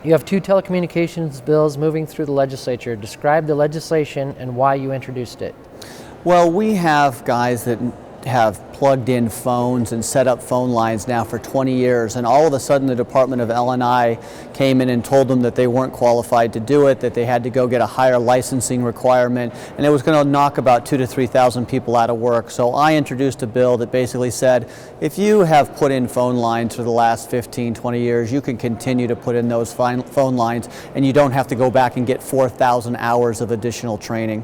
You have two telecommunications bills moving through the legislature. Describe the legislation and why you introduced it. Well, we have guys that have plugged in phones and set up phone lines now for 20 years, and all of a sudden the Department of L&I came in and told them that they weren't qualified to do it, that they had to go get a higher licensing requirement, and it was going to knock about 2,000 to 3,000 people out of work. So I introduced a bill that basically said, if you have put in phone lines for the last 15, 20 years, you can continue to put in those phone lines, and you don't have to go back and get 4,000 hours of additional training.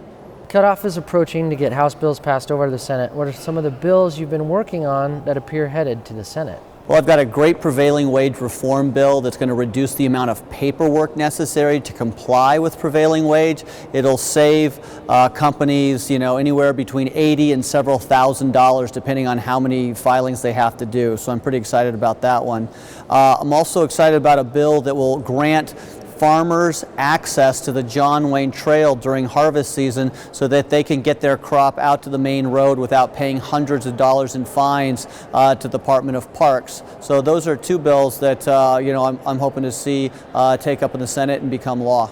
Cutoff is approaching to get House bills passed over to the Senate. What are some of the bills you've been working on that appear headed to the Senate? Well, I've got a great prevailing wage reform bill that's going to reduce the amount of paperwork necessary to comply with prevailing wage. It'll save companies, anywhere between $80,000 and several $1,000s, depending on how many filings they have to do. So I'm pretty excited about that one. I'm also excited about a bill that will grant farmers access to the John Wayne Trail during harvest season so that they can get their crop out to the main road without paying hundreds of dollars in fines to the Department of Parks. So those are two bills that I'm hoping to see take up in the Senate and become law.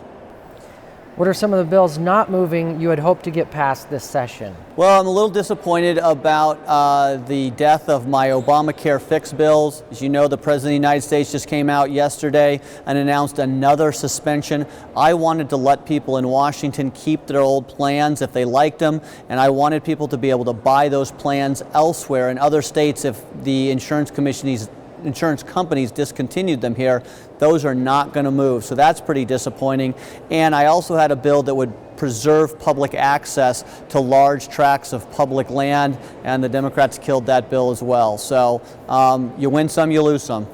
What are some of the bills not moving you had hoped to get passed this session? Well, I'm a little disappointed about the death of my Obamacare fix bills. As you know, the President of the United States just came out yesterday and announced another suspension. I wanted to let people in Washington keep their old plans if they liked them, and I wanted people to be able to buy those plans elsewhere in other states if the insurance companies discontinued them here. Those are not going to move, so that's pretty disappointing. And I also had a bill that would preserve public access to large tracts of public land, and the Democrats killed that bill as well. So you win some, you lose some.